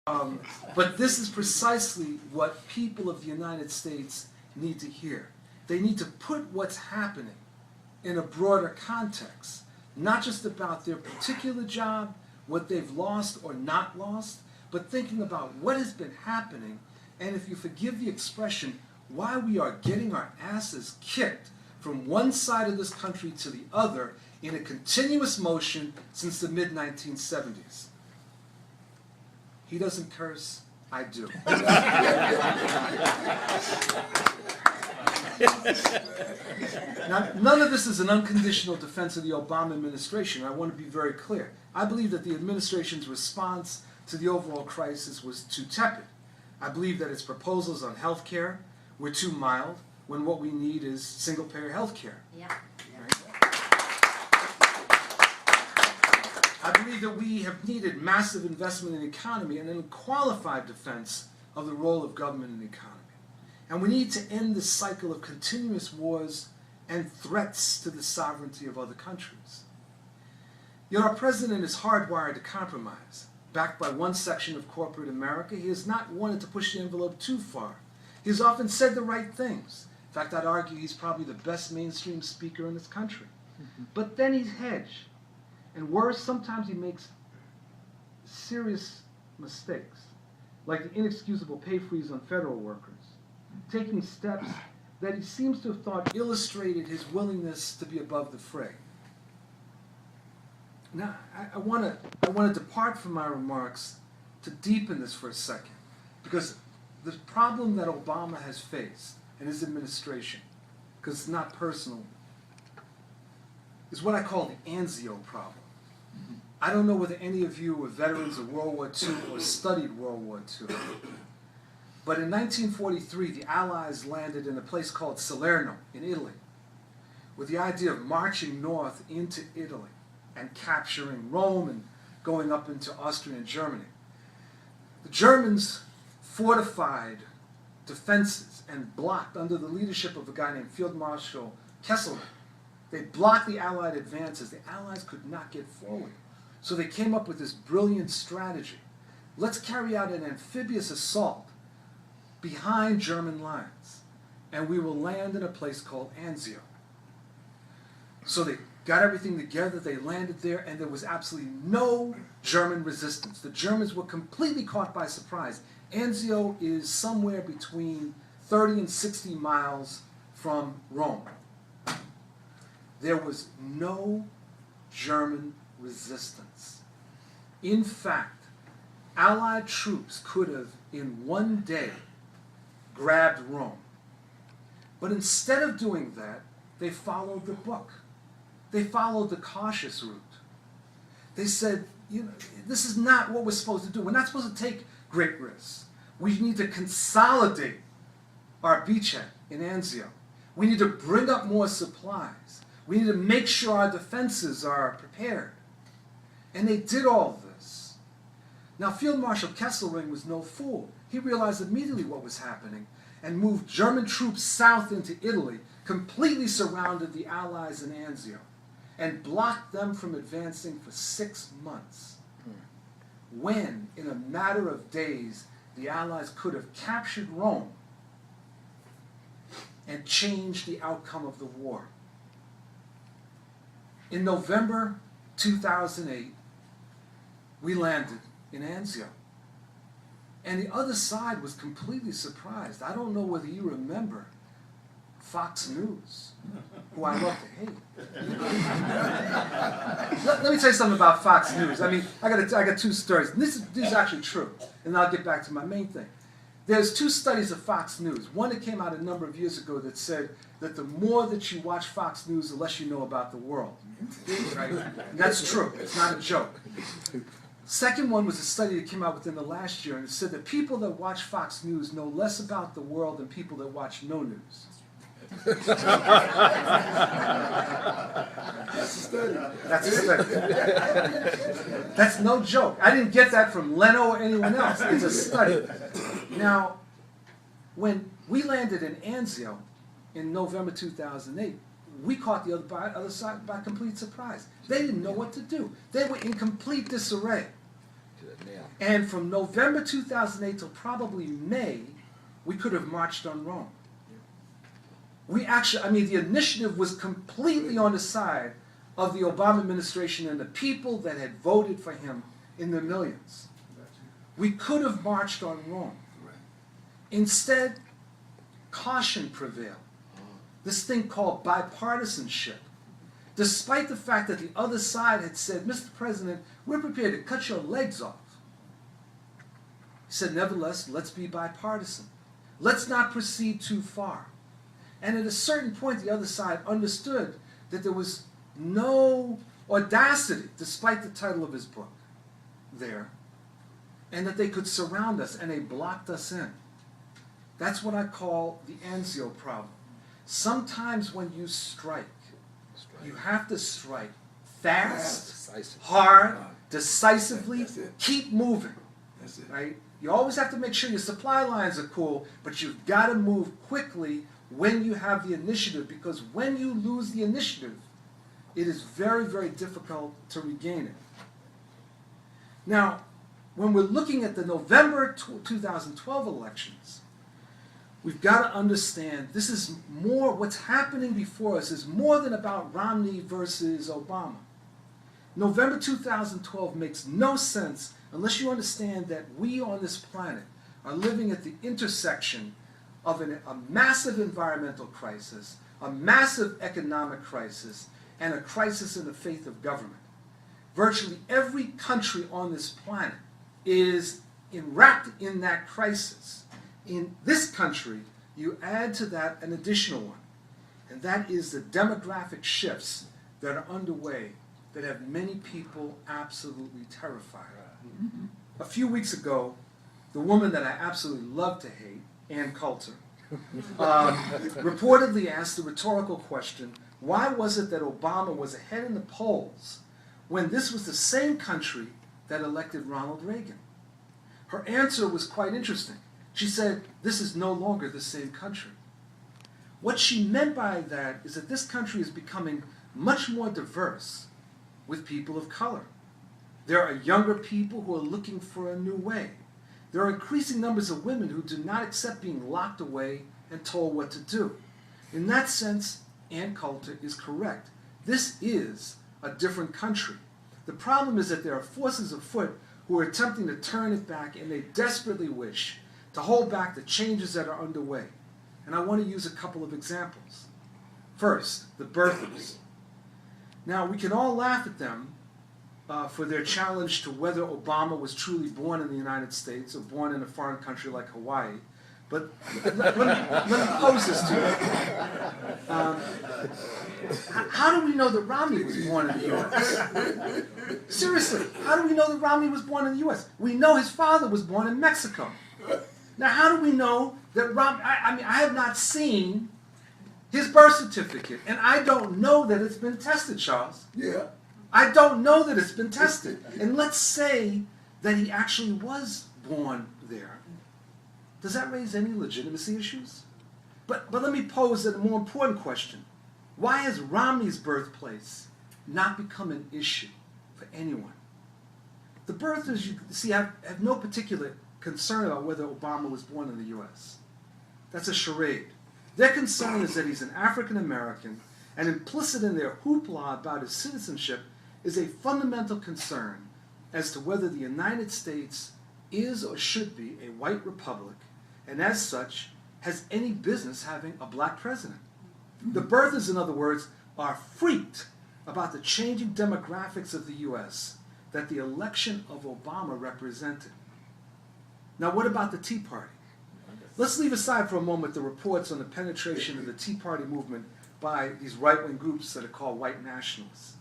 But this is precisely what people of the United States need to hear. They need to put what's happening in a broader context, not just about their particular job, what they've lost or not lost, but thinking about what has been happening, and if you forgive the expression, why we are getting our asses kicked from one side of this country to the other in a continuous motion since the mid-1970s. He doesn't curse, I do. Now, none of this is an unconditional defense of the Obama administration. I want to be very clear. I believe that the administration's response to the overall crisis was too tepid. I believe that its proposals on health care were too mild when what we need is single-payer health care. Yeah. Right? I believe that we have needed massive investment in the economy and a qualified defense of the role of government in the economy. And we need to end this cycle of continuous wars and threats to the sovereignty of other countries. Yet our president is hardwired to compromise. Backed by one section of corporate America, he has not wanted to push the envelope too far. He has often said the right things. In fact, I'd argue he's probably the best mainstream speaker in this country. But then he's hedged. And worse, sometimes he makes serious mistakes, like the inexcusable pay freeze on federal workers, taking steps that he seems to have thought illustrated his willingness to be above the fray. Now, I want to depart from my remarks to deepen this for a second, because the problem that Obama has faced and his administration, because it's not personal, is what I call the Anzio problem. I don't know whether any of you were veterans of World War II or studied World War II, but in 1943, the Allies landed in a place called Salerno in Italy, with the idea of marching north into Italy and capturing Rome and going up into Austria and Germany. The Germans fortified defenses and blocked, under the leadership of a guy named Field Marshal Kesselring, they blocked the Allied advances. The Allies could not get forward. So they came up with this brilliant strategy. Let's carry out an amphibious assault behind German lines, and we will land in a place called Anzio. So they got everything together, they landed there, and there was absolutely no German resistance. The Germans were completely caught by surprise. Anzio is somewhere between 30 and 60 miles from Rome. There was no German resistance. In fact, Allied troops could have, in one day, grabbed Rome. But instead of doing that, they followed the book. They followed the cautious route. They said, this is not what we're supposed to do. We're not supposed to take great risks. We need to consolidate our beachhead in Anzio. We need to bring up more supplies. We need to make sure our defenses are prepared. And they did all this. Now, Field Marshal Kesselring was no fool. He realized immediately what was happening and moved German troops south into Italy, completely surrounded the Allies in Anzio, and blocked them from advancing for 6 months. When, in a matter of days, the Allies could have captured Rome and changed the outcome of the war. In November 2008, we landed in Anzio. And the other side was completely surprised. I don't know whether you remember Fox News, who I love to hate. Let me tell you something about Fox News. I mean, I got two stories. And this is actually true. And I'll get back to my main thing. There's two studies of Fox News. One that came out a number of years ago that said that the more that you watch Fox News, the less you know about the world. Right? And that's true. It's not a joke. Second one was a study that came out within the last year, and it said that people that watch Fox News know less about the world than people that watch no news. That's a study. That's a study. That's no joke. I didn't get that from Leno or anyone else. It's a study. Now, when we landed in Anzio in November 2008, we caught the other side by complete surprise. They didn't know what to do. They were in complete disarray. Yeah. And from November 2008 till probably May, we could have marched on Rome. We actually, I mean, the initiative was completely on the side of the Obama administration and the people that had voted for him in the millions. We could have marched on Rome. Instead, caution prevailed. This thing called bipartisanship. Despite the fact that the other side had said, Mr. President, we're prepared to cut your legs off. He said, nevertheless, let's be bipartisan. Let's not proceed too far. And at a certain point, the other side understood that there was no audacity, despite the title of his book, there, and that they could surround us, and they blocked us in. That's what I call the Anzio problem. Sometimes when you strike, you have to strike fast, hard, decisively, keep moving. That's it. Right? You always have to make sure your supply lines are cool, but you've got to move quickly when you have the initiative, because when you lose the initiative, it is very, very difficult to regain it. Now, when we're looking at the November 2012 elections, we've got to understand this is more, what's happening before us is more than about Romney versus Obama. November 2012 makes no sense unless you understand that we on this planet are living at the intersection of a massive environmental crisis, a massive economic crisis, and a crisis in the faith of government. Virtually every country on this planet is wrapped in that crisis. In this country, you add to that an additional one, and that is the demographic shifts that are underway that have many people absolutely terrified. A few weeks ago, the woman that I absolutely love to hate, Ann Coulter, reportedly asked the rhetorical question, why was it that Obama was ahead in the polls when this was the same country that elected Ronald Reagan? Her answer was quite interesting. She said, this is no longer the same country. What she meant by that is that this country is becoming much more diverse with people of color. There are younger people who are looking for a new way. There are increasing numbers of women who do not accept being locked away and told what to do. In that sense, Ann Coulter is correct. This is a different country. The problem is that there are forces afoot who are attempting to turn it back, and they desperately wish to hold back the changes that are underway. And I want to use a couple of examples. First, the birthers. Now, we can all laugh at them for their challenge to whether Obama was truly born in the United States or born in a foreign country like Hawaii. But let me pose this to you. How do we know that Romney was born in the U.S.? Seriously, how do we know that Romney was born in the U.S.? We know his father was born in Mexico. Now, how do we know that Romney, I have not seen his birth certificate, and I don't know that it's been tested, Charles. Yeah. I don't know that it's been tested. And let's say that he actually was born there. Does that raise any legitimacy issues? But let me pose a more important question. Why has Romney's birthplace not become an issue for anyone? The birthers, you see, have no particular concern about whether Obama was born in the U.S. That's a charade. Their concern is that he's an African American, and implicit in their hoopla about his citizenship is a fundamental concern as to whether the United States is or should be a white republic, and as such, has any business having a black president. The birthers, in other words, are freaked about the changing demographics of the U.S. that the election of Obama represented. Now, what about the Tea Party? Let's leave aside for a moment the reports on the penetration of the Tea Party movement by these right-wing groups that are called white nationalists.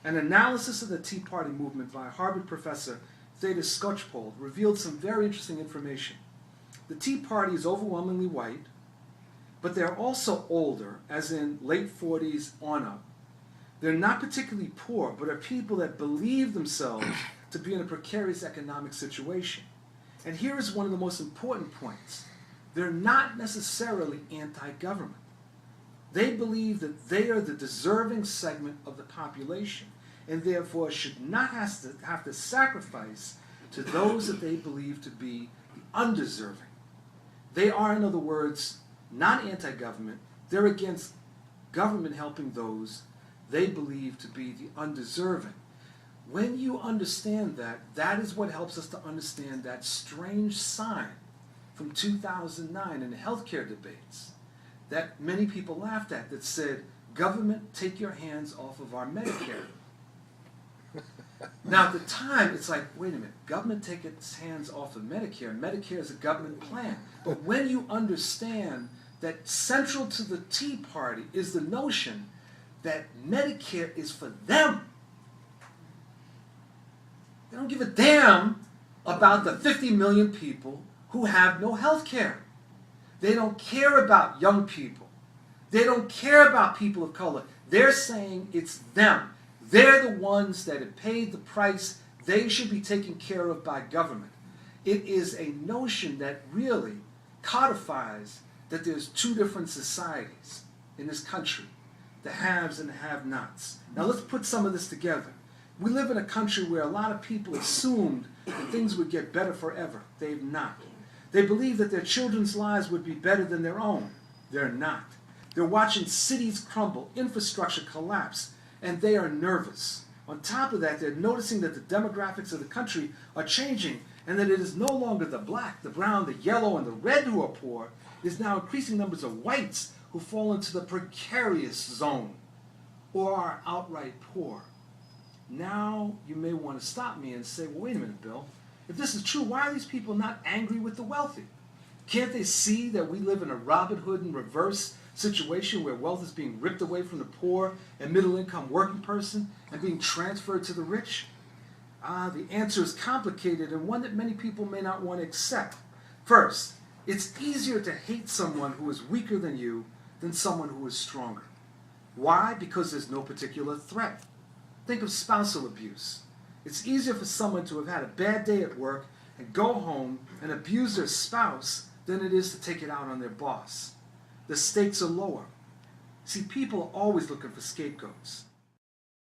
An analysis of the Tea Party movement by Harvard professor Theda Skocpol revealed some very interesting information. The Tea Party is overwhelmingly white, but they're also older, as in late 40s on up. They're not particularly poor, but are people that believe themselves to be in a precarious economic situation. And here is one of the most important points. They're not necessarily anti-government. They believe that they are the deserving segment of the population, and therefore should not have to sacrifice to those that they believe to be the undeserving. They are, in other words, not anti-government. They're against government helping those they believe to be the undeserving. When you understand that, that is what helps us to understand that strange sign from 2009 in the healthcare debates that many people laughed at that said, "Government, take your hands off of our Medicare." Now, at the time, it's like, wait a minute, government take its hands off of Medicare. Medicare is a government plan. But when you understand that central to the Tea Party is the notion that Medicare is for them, they don't give a damn about the 50 million people who have no health care. They don't care about young people. They don't care about people of color. They're saying it's them. They're the ones that have paid the price. They should be taken care of by government. It is a notion that really codifies that there's two different societies in this country, the haves and the have-nots. Now let's put some of this together. We live in a country where a lot of people assumed that things would get better forever. They've not. They believe that their children's lives would be better than their own. They're not. They're watching cities crumble, infrastructure collapse, and they are nervous. On top of that, they're noticing that the demographics of the country are changing and that it is no longer the black, the brown, the yellow, and the red who are poor. It is now increasing numbers of whites who fall into the precarious zone or are outright poor. Now you may want to stop me and say, well, wait a minute, Bill. If this is true, why are these people not angry with the wealthy? Can't they see that we live in a Robin Hood in reverse situation where wealth is being ripped away from the poor and middle-income working person and being transferred to the rich? The answer is complicated and one that many people may not want to accept. First, it's easier to hate someone who is weaker than you than someone who is stronger. Why? Because there's no particular threat. Think of spousal abuse. It's easier for someone to have had a bad day at work and go home and abuse their spouse than it is to take it out on their boss. The stakes are lower. See, people are always looking for scapegoats.